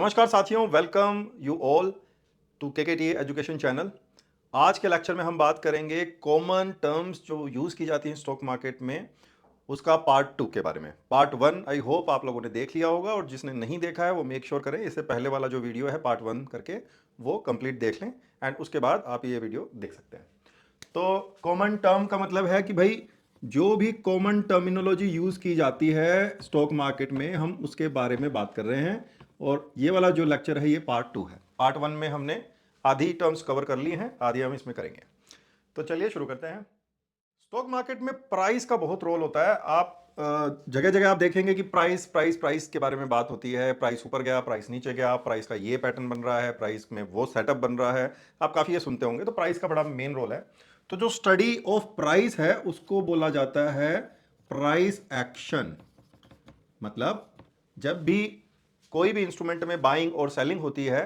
नमस्कार साथियों, welcome you all to KKT education channel. आज के लेक्चर में हम बात करेंगे कॉमन टर्म्स जो यूज़ की जाती हैं स्टॉक मार्केट में, उसका पार्ट 2 के बारे में। पार्ट 1 आई होप आप लोगों ने देख लिया होगा, और जिसने नहीं देखा है वो मेक श्योर करें इससे पहले वाला जो वीडियो है पार्ट 1 करके वो कंप्लीट देख लें, एंड उसके बाद आप ये वीडियो देख सकते हैं। तो कॉमन टर्म का मतलब है कि भाई जो भी कॉमन टर्मिनोलॉजी यूज की जाती है स्टॉक मार्केट में, हम उसके बारे में बात कर रहे हैं। और ये वाला जो लेक्चर है ये पार्ट 2 है। पार्ट 1 में हमने आधी टर्म्स कवर कर ली हैं, आधी हम इसमें करेंगे। तो चलिए शुरू करते हैं। स्टॉक मार्केट में प्राइस का बहुत रोल होता है। आप जगह जगह आप देखेंगे कि प्राइस प्राइस प्राइस के बारे में बात होती है। प्राइस ऊपर गया, प्राइस नीचे गया, प्राइस का ये पैटर्न बन रहा है, प्राइस में वो सेटअप बन रहा है। आप काफ़ी ये सुनते होंगे। तो प्राइस का बड़ा मेन रोल है। तो जो स्टडी ऑफ प्राइस है उसको बोला जाता है प्राइस एक्शन। मतलब जब भी कोई भी इंस्ट्रूमेंट में बाइंग और सेलिंग होती है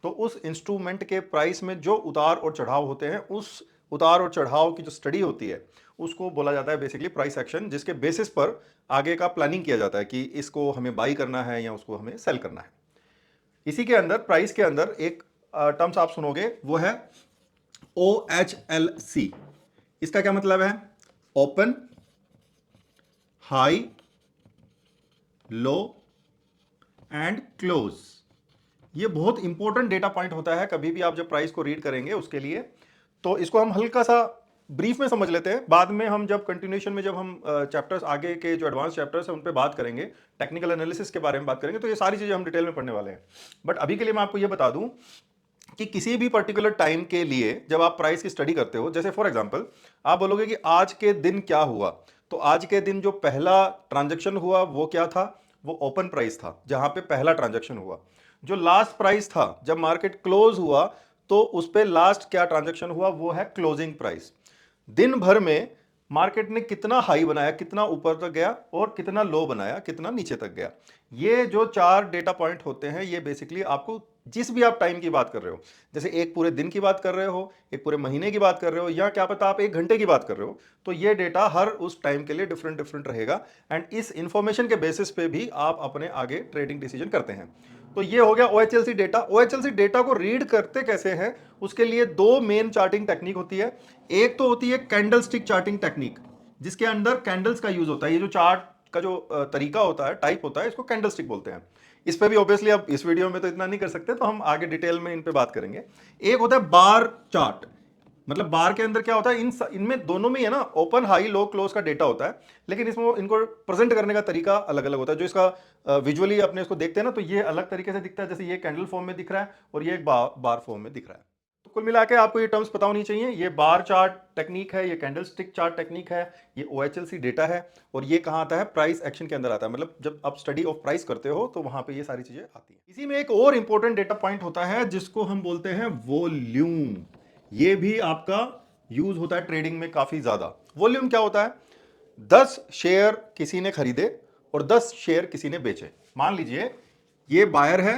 तो उस इंस्ट्रूमेंट के प्राइस में जो उतार और चढ़ाव होते हैं, उस उतार और चढ़ाव की जो स्टडी होती है उसको बोला जाता है बेसिकली प्राइस एक्शन, जिसके बेसिस पर आगे का प्लानिंग किया जाता है कि इसको हमें बाई करना है या उसको हमें सेल करना है। इसी के अंदर प्राइस के अंदर एक टर्म्स आप सुनोगे, वो है OHLC। इसका क्या मतलब है? Open, high, low and close. ये बहुत इंपॉर्टेंट डेटा पॉइंट होता है कभी भी आप जब प्राइस को रीड करेंगे उसके लिए। तो इसको हम हल्का सा ब्रीफ में समझ लेते हैं, बाद में हम जब कंटिन्यूएशन में जब हम चैप्टर्स आगे के जो एडवांस चैप्टर्स हैं उन पे बात करेंगे, टेक्निकल एनालिसिस के बारे में बात करेंगे, तो ये सारी चीजें हम डिटेल में पढ़ने वाले हैं। बट अभी के लिए मैं आपको ये बता दूं कि किसी भी पर्टिकुलर टाइम के लिए जब आप प्राइस की स्टडी करते हो, जैसे फॉर एग्जांपल आप बोलोगे कि आज के दिन क्या हुआ, तो आज के दिन जो पहला ट्रांजैक्शन हुआ वो क्या था? वो ओपन प्राइस था, जहां पे पहला ट्रांजैक्शन हुआ। जो लास्ट प्राइस था जब मार्केट क्लोज हुआ तो उस पे लास्ट क्या ट्रांजैक्शन हुआ, वो है क्लोजिंग प्राइस। दिन भर में मार्केट ने कितना हाई बनाया, कितना ऊपर तक गया, और कितना लो बनाया, कितना नीचे तक गया। ये जो चार डेटा पॉइंट होते हैं ये बेसिकली आपको जिस भी आप टाइम की बात कर रहे हो, जैसे एक पूरे दिन की बात कर रहे हो, एक पूरे महीने की बात कर रहे हो, या क्या पता आप एक घंटे की बात कर रहे हो, तो ये डेटा हर उस टाइम के लिए डिफरेंट डिफरेंट रहेगा। एंड इस इंफॉर्मेशन के बेसिस पे भी आप अपने आगे ट्रेडिंग डिसीजन करते हैं। तो ये हो गया OHLC डेटा। OHLC डेटा को रीड करते कैसे हैं, उसके लिए दो मेन चार्टिंग टेक्निक होती है। एक तो होती है कैंडल स्टिक चार्टिंग टेक्निक, जिसके अंदर कैंडल्स का यूज होता है। ये जो चार्ट का जो तरीका होता है, टाइप होता है, इसको कैंडल स्टिक बोलते हैं। इस पे भी ऑब्वियसली अब इस वीडियो में तो इतना नहीं कर सकते, तो हम आगे डिटेल में इन पे बात करेंगे। एक होता है बार चार्ट। मतलब बार के अंदर क्या होता है, इनमें दोनों में है ना, ओपन हाई लो क्लोज का डेटा होता है, लेकिन इसमें इनको प्रेजेंट करने का तरीका अलग अलग होता है। जो इसका विजुअली अपने इसको देखते हैं ना, तो ये अलग तरीके से दिखता है, जैसे ये कैंडल फॉर्म में दिख रहा है और ये एक बार फॉर्म में दिख रहा है। तो कुल मिला के आपको ये टर्म्स पता होनी चाहिए। ये बार चार्ट टेक्निक है, ये कैंडल स्टिक चार्ट टेक्निक है, ये OHLC डेटा है, और ये कहां आता है? प्राइस एक्शन के अंदर आता है। मतलब जब आप स्टडी ऑफ प्राइस करते हो तो वहां पे ये सारी चीजें आती हैं। इसी में एक और इंपॉर्टेंट डेटा पॉइंट होता है जिसको हम बोलते हैं वॉल्यूम। ये भी आपका यूज होता है ट्रेडिंग में काफी ज्यादा। वॉल्यूम क्या होता है? 10 शेयर किसी ने खरीदे और 10 शेयर किसी ने बेचे। मान लीजिए ये बायर है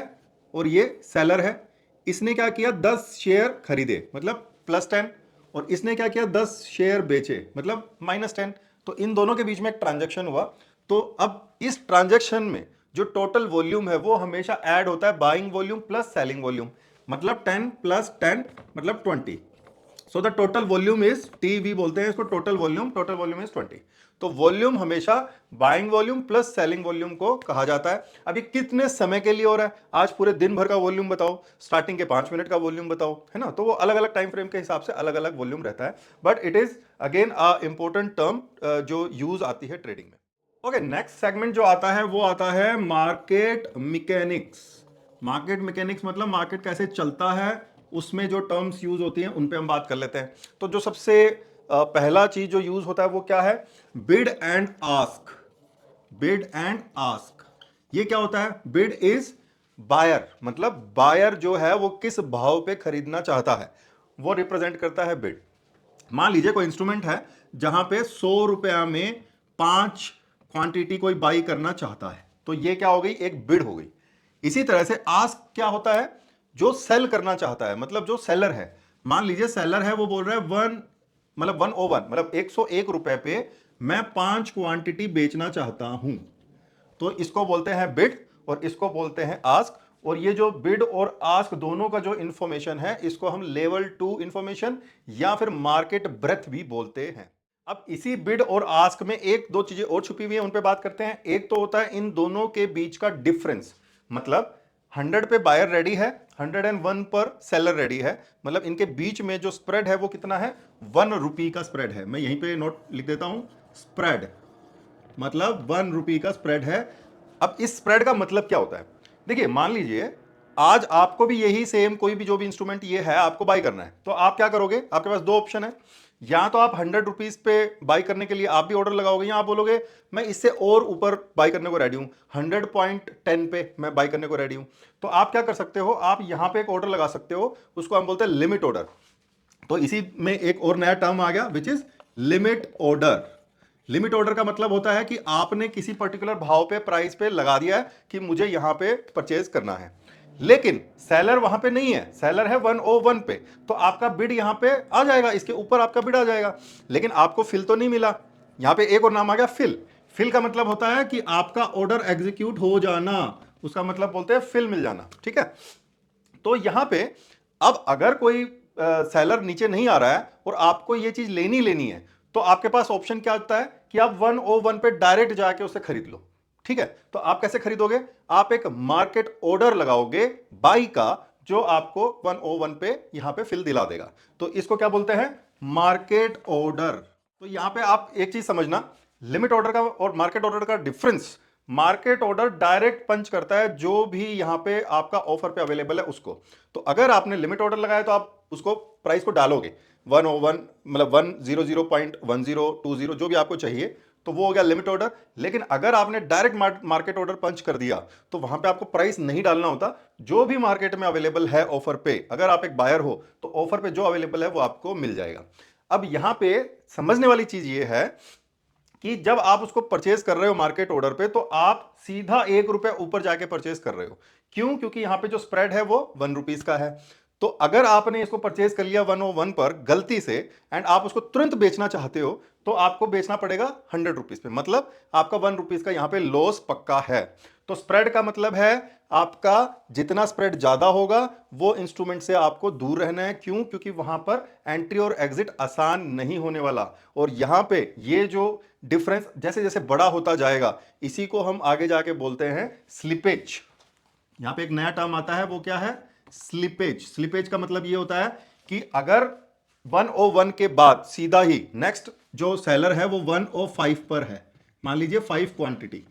और ये सेलर है। इसने क्या किया? 10 शेयर खरीदे मतलब +10, और इसने क्या किया? 10 शेयर बेचे मतलब -10। तो इन दोनों के बीच में एक ट्रांजैक्शन हुआ। तो अब इस ट्रांजैक्शन में जो टोटल वॉल्यूम है वो हमेशा ऐड होता है buying volume plus selling volume. मतलब 10 + 10 मतलब 20। So the total volume is TV बोलते हैं इसको, टोटल वॉल्यूम इज 20। तो वॉल्यूम हमेशा buying volume plus selling volume को कहा जाता है। अभी कितने समय के लिए हो रहा है? आज पूरे दिन भर का वॉल्यूम बताओ, स्टार्टिंग के 5 मिनट का वॉल्यूम बताओ, है ना? तो वो अलग अलग टाइम फ्रेम के हिसाब से अलग अलग वॉल्यूम रहता है। But it is again a important term जो यूज आती है ट्रेडिंग में। ओके, नेक्स्ट सेगमेंट जो आता है वो आता है मार्केट मैकेनिक्स। मार्केट मैकेनिक्स मतलब मार्केट कैसे चलता है, उसमें जो टर्म्स यूज होती हैं उन पे हम बात कर लेते हैं। तो जो सबसे पहला चीज जो यूज होता है वो क्या है? Bid and ask. Bid and ask ये क्या होता है? बिड इज बायर, मतलब बायर जो है वो किस भाव पे खरीदना चाहता है वो रिप्रेजेंट करता है बिड। मान लीजिए कोई इंस्ट्रूमेंट है जहां पे 100 रुपया में 5 क्वांटिटी कोई बाई करना चाहता है, तो ये क्या हो गई? एक बिड हो गई। इसी तरह से आस्क क्या होता है? जो सेल करना चाहता है, मतलब जो सेलर है। मान लीजिए सेलर है, वो बोल रहा है 101 मतलब 101 रुपए पे मैं 5 क्वांटिटी बेचना चाहता हूं। तो इसको बोलते हैं बिड और इसको बोलते हैं आस्क। और ये जो बिड और आस्क दोनों का जो इंफॉर्मेशन है इसको हम लेवल 2 इंफॉर्मेशन या फिर मार्केट ब्रेथ भी बोलते हैं। अब इसी बिड और आस्क में एक दो चीजें और छुपी हुई है, उन पे बात करते हैं। एक तो होता है इन दोनों के बीच का डिफरेंस, मतलब 100 पे बायर रेडी है, 101 पर सेलर रेडी है, मतलब इनके बीच में जो स्प्रेड है वो कितना है, 1 रुपी का स्प्रेड है। मैं यहीं पे नोट लिख देता हूं, स्प्रेड मतलब 1 रुपी का स्प्रेड है। अब इस स्प्रेड का मतलब क्या होता है, देखिए मान लीजिए आज आपको भी यही सेम कोई भी जो भी इंस्ट्रूमेंट ये है आपको बाई करना है, तो आप क्या करोगे, आपके पास दो ऑप्शन है, या तो आप 100 रुपीज पे बाई करने के लिए आप भी ऑर्डर लगाओगे, या आप बोलोगे मैं इससे और ऊपर बाई करने को रेडी हूं, 100.10 पे मैं बाई करने को रेडी हूं। तो आप क्या कर सकते हो, आप यहां पे एक ऑर्डर लगा सकते हो, उसको हम बोलते हैं लिमिट ऑर्डर। तो इसी में एक और नया टर्म आ गया which is limit order. Limit order का मतलब होता है कि आपने किसी पर्टिकुलर भाव पे, प्राइस पे लगा दिया है कि मुझे यहां पे परचेज करना है, लेकिन सेलर वहां पे नहीं है, सेलर है 101 पे, तो आपका बिड यहां पे आ जाएगा, इसके ऊपर आपका बिड आ जाएगा, लेकिन आपको फिल तो नहीं मिला। यहां पे एक और नाम आ गया फिल। फिल का मतलब होता है कि आपका ऑर्डर एग्जीक्यूट हो जाना, उसका मतलब बोलते हैं फिल मिल जाना, ठीक है। तो यहां पे अब अगर कोई सेलर नीचे नहीं आ रहा है और आपको ये चीज लेनी है, तो आपके पास ऑप्शन क्या आता है कि आप 101 पे डायरेक्ट जाके उसे खरीद लो, ठीक है। तो आप कैसे खरीदोगे, आप एक मार्केट ऑर्डर लगाओगे बाई का, जो आपको 101 पे यहां पे फिल दिला देगा। तो इसको क्या बोलते हैं, मार्केट ऑर्डर। तो यहां पे आप एक चीज समझना, लिमिट ऑर्डर का और मार्केट ऑर्डर का डिफरेंस, मार्केट ऑर्डर डायरेक्ट पंच करता है जो भी यहां पे आपका ऑफर पे अवेलेबल है उसको। तो अगर आपने लिमिट ऑर्डर लगाया तो आप उसको प्राइस को डालोगे 101, मतलब 100.1020 जो भी आपको चाहिए, तो वो हो गया लिमिट ऑर्डर। लेकिन अगर आपने डायरेक्ट मार्केट ऑर्डर पंच कर दिया तो वहां पे आपको प्राइस नहीं डालना होता, जो भी मार्केट में अवेलेबल है ऑफर पे, अगर आप एक बायर हो तो ऑफर पे जो अवेलेबल है वो आपको मिल जाएगा। अब यहां पे समझने वाली चीज ये है कि जब आप उसको परचेज कर रहे हो मार्केट ऑर्डर पे, तो आप सीधा 1 रुपया ऊपर जाके परचेज कर रहे हो। क्यों, क्योंकि यहां पे जो स्प्रेड है वो 1 रुपीज का है। तो अगर आपने इसको परचेज कर लिया 101 पर गलती से, एंड आप उसको तुरंत बेचना चाहते हो, तो आपको बेचना पड़ेगा 100 रुपीज पे, मतलब आपका 1 रुपीज का यहां पे लॉस पक्का है। तो स्प्रेड का मतलब है आपका जितना स्प्रेड ज्यादा होगा वो इंस्ट्रूमेंट से आपको दूर रहना है। क्यों, क्योंकि वहां पर एंट्री और एग्जिट आसान नहीं होने वाला। और यहां पे ये जो डिफरेंस जैसे जैसे बड़ा होता जाएगा, इसी को हम आगे जाके बोलते हैं स्लिपेज। यहां पे एक नया टर्म आता है, वो क्या है, स्लिपेज। स्लिपेज का मतलब ये होता है कि अगर 101 के बाद सीधा ही नेक्स्ट जो सेलर है वो 105 पर है, मान लीजिए 5 क्वांटिटी,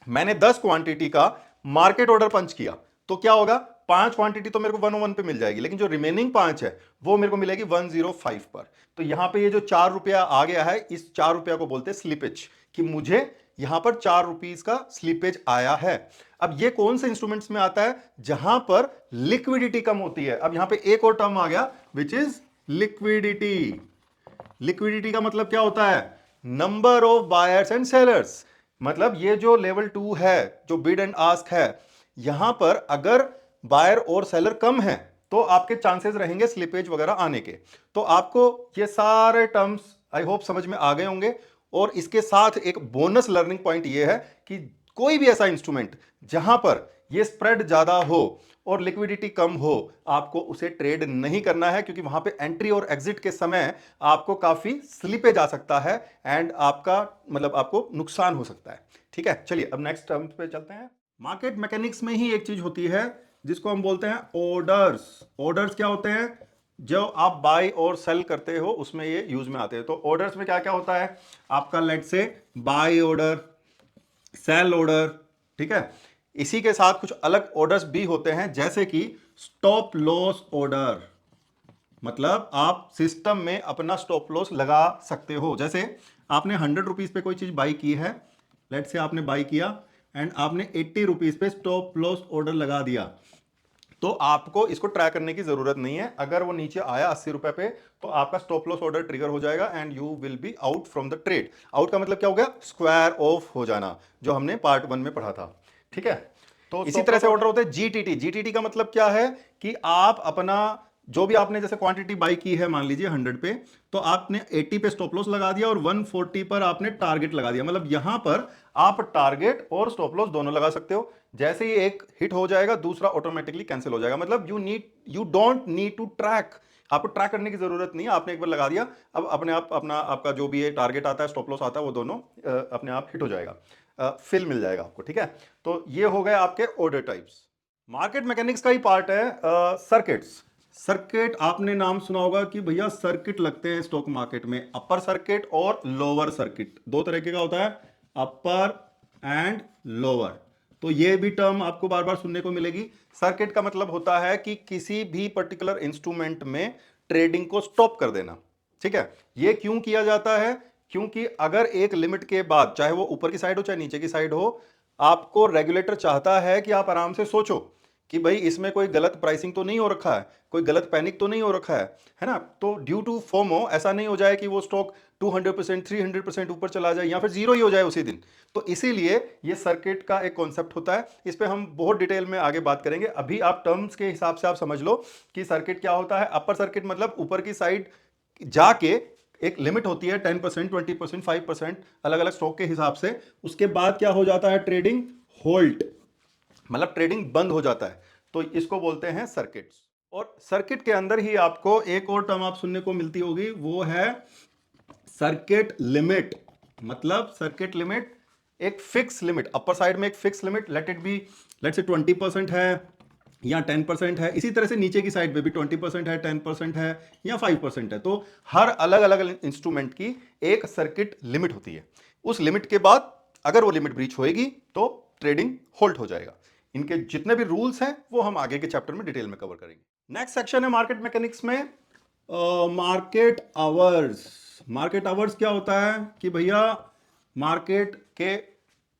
मैंने 10 क्वांटिटी का मार्केट ऑर्डर पंच किया, तो क्या होगा, 5 क्वांटिटी तो मेरे को 101 पे मिल जाएगी, लेकिन जो रिमेनिंग 5 है वो मेरे को मिलेगी 105 पर। तो यहां पे ये जो 4 रुपया आ गया है, इस 4 रुपया को बोलते हैं स्लिपेज, कि मुझे यहां पर 4 रुपीज का स्लिपेज आया है। अब ये कौन से इंस्ट्रूमेंट्स में आता है, जहां पर लिक्विडिटी कम होती है। अब यहां पे एक और टर्म आ गया विच इज लिक्विडिटी। लिक्विडिटी का मतलब क्या होता है, number of buyers and sellers. मतलब ये जो लेवल 2 है, जो बिड एंड आस्क है, यहां पर अगर बायर और सेलर कम है तो आपके चांसेस रहेंगे स्लिपेज वगैरह आने के। तो आपको ये सारे टर्म्स आई होप समझ में आ गए होंगे। और इसके साथ एक बोनस लर्निंग पॉइंट ये है कि कोई भी ऐसा इंस्ट्रूमेंट जहां पर ये स्प्रेड ज्यादा हो और लिक्विडिटी कम हो, आपको उसे ट्रेड नहीं करना है, क्योंकि वहां पे एंट्री और एग्जिट के समय आपको काफी स्लिपेज आ सकता है एंड आपका मतलब आपको नुकसान हो सकता है। ठीक है, चलिए अब नेक्स्ट टर्म पे चलते हैं। मार्केट मैकेनिक्स में ही एक चीज होती है जिसको हम बोलते हैं ऑर्डर्स। ऑर्डर्स क्या होते हैं, जो आप बाय और सेल करते हो उसमें ये यूज में आते हैं। तो ऑर्डर्स में क्या क्या होता है, आपका लेट से बाय ऑर्डर, सेल ऑर्डर, ठीक है। इसी के साथ कुछ अलग ऑर्डर्स भी होते हैं, जैसे कि स्टॉप लॉस ऑर्डर। मतलब आप सिस्टम में अपना स्टॉप लॉस लगा सकते हो। जैसे आपने 100 रुपीज पे कोई चीज बाई की है, लेट से आपने बाई किया एंड आपने 80 रुपीज पे स्टॉप लॉस ऑर्डर लगा दिया, तो आपको इसको ट्रैक करने की जरूरत नहीं है। अगर वो नीचे आया 80 रुपए पे, तो आपका स्टॉप लॉस ऑर्डर ट्रिगर हो जाएगा and you will be out from the trade. Out का मतलब क्या हो गया, स्क्वायर ऑफ हो जाना, जो हमने पार्ट 1 में पढ़ा था। ठीक है, तो इसी तरह से ऑर्डर होते हैं जीटीटी। जीटीटी का मतलब क्या है कि आप अपना जो भी आपने जैसे क्वांटिटी बाई की है, मान लीजिए 100 पे, तो आपने 80 पे स्टॉप लॉस लगा दिया और 140 पर आपने टारगेट लगा दिया। मतलब यहां पर आप टारगेट और स्टॉप लॉस दोनों लगा सकते हो। जैसे ही एक हिट हो जाएगा दूसरा ऑटोमेटिकली कैंसिल हो जाएगा। मतलब you don't need to track, आपको ट्रैक करने की जरूरत नहीं है, आपने एक बार लगा दिया, अब अपने आप अपना आपका जो भी टारगेट आता है, स्टॉप लॉस आता है, वो दोनों अपने आप हिट हो जाएगा, फिल मिल जाएगा आपको। ठीक है, तो ये हो गए आपके ऑर्डर टाइप्स। मार्केट मैकेनिक्स का ही पार्ट है सर्किट्स। सर्किट आपने नाम सुना होगा कि भैया सर्किट लगते हैं स्टॉक मार्केट में, अपर सर्किट और लोअर सर्किट, दो तरीके का होता है, अपर एंड लोअर। तो ये भी टर्म आपको बार बार सुनने को मिलेगी। सर्किट का मतलब होता है कि किसी भी पर्टिकुलर इंस्ट्रूमेंट में ट्रेडिंग को स्टॉप कर देना। ठीक है, ये क्यों किया जाता है? क्योंकि अगर एक लिमिट के बाद, चाहे वो ऊपर की साइड हो चाहे नीचे की साइड हो, आपको रेगुलेटर चाहता है कि आप आराम से सोचो कि भाई इसमें कोई गलत प्राइसिंग तो नहीं हो रखा है, कोई गलत पैनिक तो नहीं हो रखा है ना। तो ड्यू टू फोमो ऐसा नहीं हो जाए कि वो स्टॉक 200% 300% ऊपर चला जाए या फिर जीरो ही हो जाए उसी दिन। तो इसीलिए ये सर्किट का एक कॉन्सेप्ट होता है, इस पे हम बहुत डिटेल में आगे बात करेंगे। अभी आप टर्म्स के हिसाब से आप समझ लो कि सर्किट क्या होता है। अपर सर्किट मतलब ऊपर की साइड जाके एक लिमिट होती है 10%, 20%, 5%, अलग अलग स्टॉक के हिसाब से। उसके बाद क्या हो जाता है? ट्रेडिंग होल्ट, मतलब ट्रेडिंग बंद हो जाता है, तो इसको बोलते हैं सर्किट्स। और सर्किट के अंदर ही आपको एक और टर्म आप सुनने को मिलती होगी, वो है सर्किट लिमिट। मतलब सर्किट लिमिट एक फिक्स लिमिट, अपर साइड में एक fix limit, let it be, let से 20% है या 10% है। इसी तरह से नीचे की साइड पे भी 20% है, 10% है या 5% है। तो हर अलग अलग इंस्ट्रूमेंट की एक सर्किट लिमिट होती है। उस लिमिट के बाद अगर वो लिमिट ब्रीच होएगी तो ट्रेडिंग होल्ड हो जाएगा। इनके जितने भी रूल्स हैं वो हम आगे के चैप्टर में डिटेल में कवर करेंगे। नेक्स्ट सेक्शन है मार्केट मैकेनिक्स में मार्केट आवर्स। मार्केट आवर्स क्या होता है कि भैया मार्केट के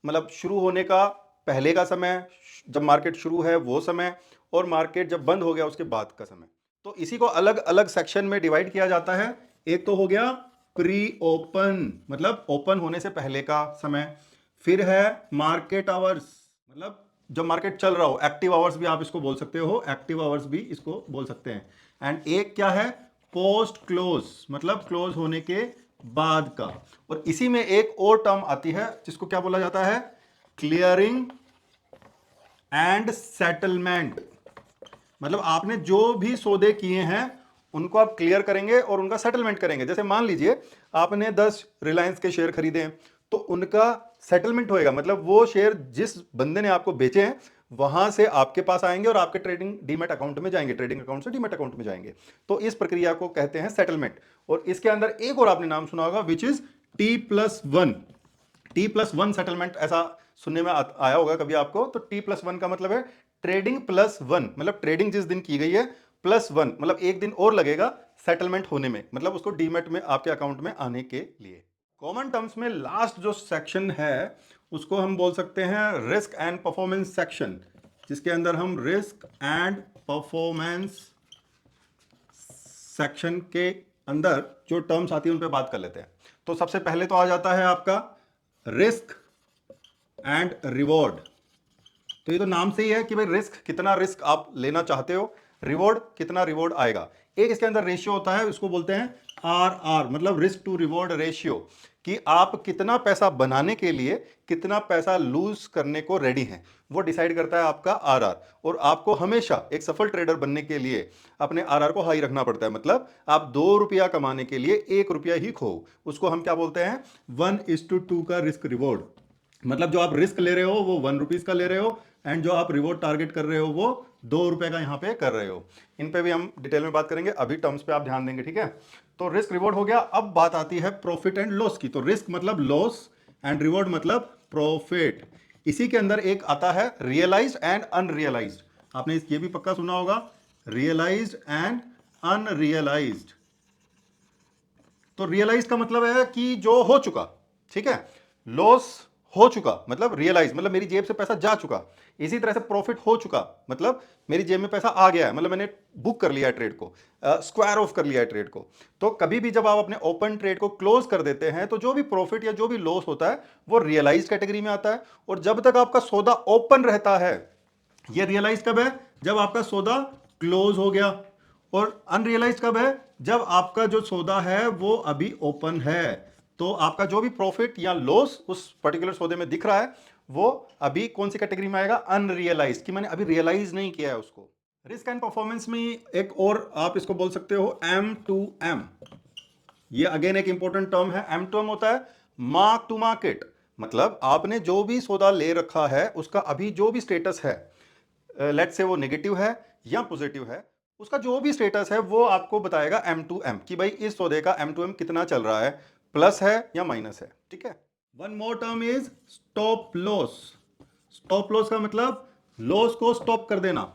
मतलब शुरू होने का पहले का समय, जब मार्केट शुरू है वो समय, और मार्केट जब बंद हो गया उसके बाद का समय। तो इसी को अलग अलग सेक्शन में डिवाइड किया जाता है। एक तो हो गया प्री ओपन, मतलब ओपन होने से पहले का समय। फिर है मार्केट आवर्स, मतलब जब मार्केट चल रहा हो, एक्टिव आवर्स भी आप इसको बोल सकते हो, एक्टिव आवर्स भी इसको बोल सकते हैं। एंड एक क्या है? पोस्ट क्लोज, मतलब क्लोज होने के बाद का। और इसी में एक और टर्म आती है जिसको क्या बोला जाता है? Clearing and settlement. मतलब आपने जो भी सौदे किए हैं उनको आप क्लियर करेंगे और उनका सेटलमेंट करेंगे। जैसे मान लीजिए आपने 10 रिलायंस के शेयर खरीदे हैं, तो उनका सेटलमेंट होएगा, मतलब वो शेयर जिस बंदे ने आपको बेचे हैं वहां से आपके पास आएंगे और आपके ट्रेडिंग डीमैट अकाउंट में जाएंगे, ट्रेडिंग अकाउंट से डीमैट अकाउंट में जाएंगे। तो इस प्रक्रिया को कहते हैं सेटलमेंट। और इसके अंदर एक और आपने नाम सुना होगा which is T+1। T+1 settlement, ऐसा सुनने में आया होगा कभी आपको। तो T+1 का मतलब है ट्रेडिंग +1, मतलब ट्रेडिंग जिस दिन की गई है +1, मतलब एक दिन और लगेगा सेटलमेंट होने में, मतलब उसको डीमैट में आपके अकाउंट में आने के लिए। कॉमन टर्म्स में लास्ट जो सेक्शन है उसको हम बोल सकते हैं रिस्क एंड परफॉर्मेंस सेक्शन, जिसके अंदर हम रिस्क एंड परफॉर्मेंस सेक्शन के अंदर जो टर्म्स आती है उन पे बात कर लेते हैं। तो सबसे पहले तो आ जाता है आपका रिस्क एंड रिवॉर्ड। तो ये तो नाम से ही है कि भाई रिस्क, कितना रिस्क आप लेना चाहते हो, रिवॉर्ड कितना रिवॉर्ड आएगा। एक इसके अंदर रेशियो होता है, उसको बोलते हैं RR, मतलब रिस्क टू रिवॉर्ड रेशियो, कि आप कितना पैसा बनाने के लिए कितना पैसा लूज करने को रेडी हैं, वो डिसाइड करता है आपका RR। और आपको हमेशा एक सफल ट्रेडर बनने के लिए अपने RR को हाई रखना पड़ता है। मतलब आप 2 रुपया कमाने के लिए 1 रुपया ही खो, उसको हम क्या बोलते हैं? 1:2 का रिस्क रिवॉर्ड। मतलब जो आप रिस्क ले रहे हो वो 1 रुपीज का ले रहे हो, एंड जो आप रिवॉर्ड टारगेट कर रहे हो वो 2 रुपए का यहां पे कर रहे हो। इन पे भी हम डिटेल में बात करेंगे, अभी टर्म्स पे आप ध्यान देंगे। ठीक है, तो रिस्क रिवॉर्ड हो गया। अब बात आती है प्रॉफिट एंड लॉस की। तो रिस्क मतलब लॉस एंड रिवॉर्ड मतलब प्रॉफिट। इसी के अंदर एक आता है रियलाइज्ड एंड अनरियलाइज्ड। आपने ये भी पक्का सुना होगा, रियलाइज्ड एंड अनरियलाइज्ड। तो रियलाइज का मतलब है कि जो हो चुका, ठीक है। लॉस हो चुका मतलब रियलाइज, मतलब मेरी जेब से पैसा जा चुका। इसी तरह से प्रॉफिट हो चुका मतलब मेरी जेब में पैसा आ गया है, मतलब मैंने बुक कर लिया है ट्रेड को, स्क्वायर ऑफ कर लिया है ट्रेड को। तो कभी भी जब आप अपने ओपन ट्रेड को क्लोज कर देते हैं तो जो भी प्रॉफिट या जो भी लॉस होता है वो रियलाइज कैटेगरी में आता है। और जब तक आपका सौदा ओपन रहता है, ये रियलाइज कब है? जब आपका सौदा क्लोज हो गया। और अनरियलाइज कब है? जब आपका जो सौदा है वो अभी ओपन है। तो आपका जो भी प्रॉफिट या लॉस उस पर्टिकुलर सौदे में दिख रहा है वो अभी कौन सी कैटेगरी में आएगा, अनरियलाइज, कि मैंने अभी रियलाइज नहीं किया है उसको। रिस्क एंड परफॉर्मेंस में एक और आप इसको बोल सकते हो M2M। ये अगेन एक इंपॉर्टेंट टर्म है। M2M होता है मार्क टू मार्केट, मतलब आपने जो भी सौदा ले रखा है उसका अभी जो भी स्टेटस है, लेट्स से वो नेगेटिव है या पॉजिटिव है, उसका जो भी स्टेटस है वो आपको बताएगा M2M कि भाई इस सौदे का M2M कितना चल रहा है, प्लस है या माइनस है। ठीक है। One more term is stop loss. Stop loss का मतलब लॉस को स्टॉप कर देना।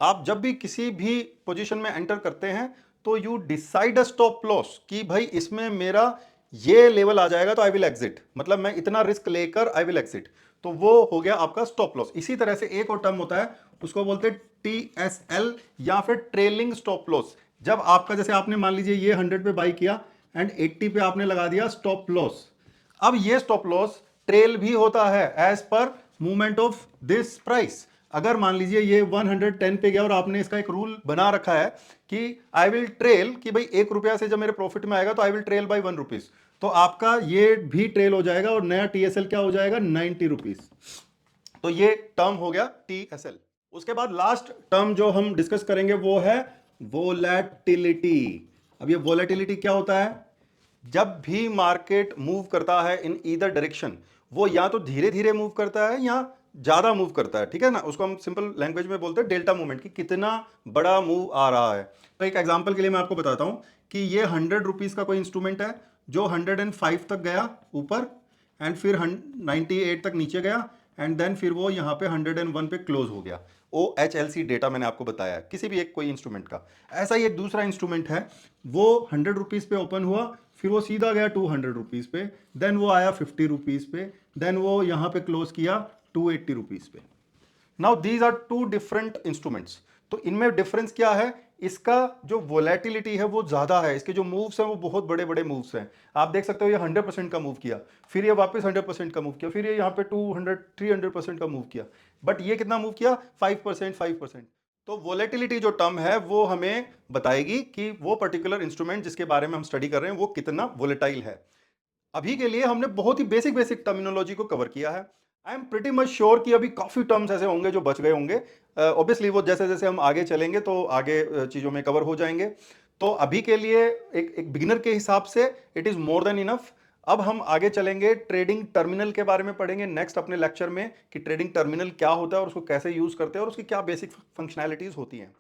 आप जब भी किसी भी पोजीशन में एंटर करते हैं तो you decide a stop loss कि भाई इसमें मेरा ये लेवल आ जाएगा तो आई विल एग्जिट, मतलब मैं इतना रिस्क लेकर आई विल एग्जिट, तो वो हो गया आपका स्टॉप लॉस। इसी तरह से एक और टर्म होता है, उसको बोलते हैं TSL या फिर ट्रेलिंग स्टॉप लॉस। जब आपका, जैसे आपने मान लीजिए ये 100 पे बाई किया एंड 80 पे आपने लगा दिया स्टॉप लॉस, अब ये स्टॉप लॉस ट्रेल भी होता है as per movement of this price. अगर मान लीजिए ये 110 पे गया और आपने इसका एक रूल बना रखा है कि आई विल ट्रेल, कि भाई ₹1 से जब मेरे प्रॉफिट में आएगा तो आई विल ट्रेल बाय ₹1, तो आपका ये भी ट्रेल हो जाएगा और नया TSL क्या हो जाएगा, ₹90। तो ये टर्म हो गया TSL। उसके बाद लास्ट टर्म जो हम डिस्कस करेंगे वो है वोलेटिलिटी। अब ये वोलेटिलिटी क्या होता है, जब भी मार्केट मूव करता है इन ईदर डायरेक्शन, वो या तो धीरे धीरे मूव करता है या ज्यादा मूव करता है, ठीक है ना, उसको हम सिंपल लैंग्वेज में बोलते हैं डेल्टा मूवमेंट, कि कितना बड़ा मूव आ रहा है। तो एक एग्जांपल के लिए मैं आपको बताता हूं कि ये ₹100 का कोई इंस्ट्रूमेंट है जो 105 तक गया ऊपर एंड फिर 98 तक नीचे गया एंड देन फिर वो यहाँ पे 101 पे क्लोज हो गया। OHLC डेटा मैंने आपको बताया किसी भी एक कोई इंस्ट्रूमेंट का। ऐसा ही एक दूसरा इंस्ट्रूमेंट है, वो ₹100 पे ओपन हुआ, फिर वो सीधा गया ₹200 पे, देन वो आया ₹50 पे, देन वो यहाँ पे क्लोज किया ₹280 पे। Now these are two different instruments. तो इनमें डिफरेंस क्या है, इसका जो वोलेटिलिटी है वो ज्यादा है, इसके जो मूव्स हैं वो बहुत बड़े बड़े मूव्स हैं। आप देख सकते हो ये 100% का मूव किया, फिर ये वापस 100% का मूव किया, फिर ये यहाँ पे 200-300% का मूव किया, बट ये कितना मूव किया, 5%। तो वोलेटिलिटी जो टर्म है वो हमें बताएगी कि वो पर्टिकुलर इंस्ट्रूमेंट जिसके बारे में हम स्टडी कर रहे हैं वो कितना वोलेटाइल है। अभी के लिए हमने बहुत ही बेसिक बेसिक टर्मिनोलॉजी को कवर किया है। I am pretty much sure कि अभी काफी टर्म्स ऐसे होंगे जो बच गए होंगे। ऑब्वियसली वो जैसे जैसे हम आगे चलेंगे तो आगे चीजों में कवर हो जाएंगे। तो अभी के लिए एक बिगिनर के हिसाब से it is more than enough. अब हम आगे चलेंगे, ट्रेडिंग टर्मिनल के बारे में पढ़ेंगे नेक्स्ट अपने लेक्चर में, कि ट्रेडिंग टर्मिनल क्या होता है और उसको कैसे यूज करते हैं और उसकी क्या बेसिक फंक्शनैलिटीज होती हैं।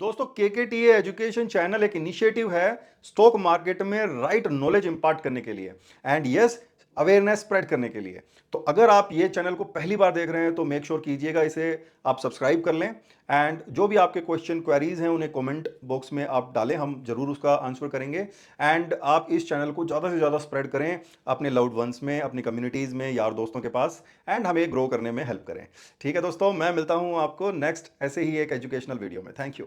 दोस्तों, KKTA एजुकेशन चैनल एक इनिशिएटिव है स्टॉक मार्केट में राइट नॉलेज इंपार्ट करने के लिए एंड यस अवेयरनेस स्प्रेड करने के लिए। तो अगर आप ये चैनल को पहली बार देख रहे हैं तो मेक श्योर कीजिएगा इसे आप सब्सक्राइब कर लें एंड जो भी आपके क्वेश्चन क्वेरीज हैं उन्हें कमेंट बॉक्स में आप डालें, हम जरूर उसका आंसर करेंगे। एंड आप इस चैनल को ज़्यादा से ज़्यादा स्प्रेड करें अपने लव्ड वंस में, अपनी कम्युनिटीज़ में, यार दोस्तों के पास, एंड हमें ग्रो करने में हेल्प करें। ठीक है दोस्तों, मैं मिलता हूँ आपको नेक्स्ट ऐसे ही एक एजुकेशनल वीडियो में। Thank you.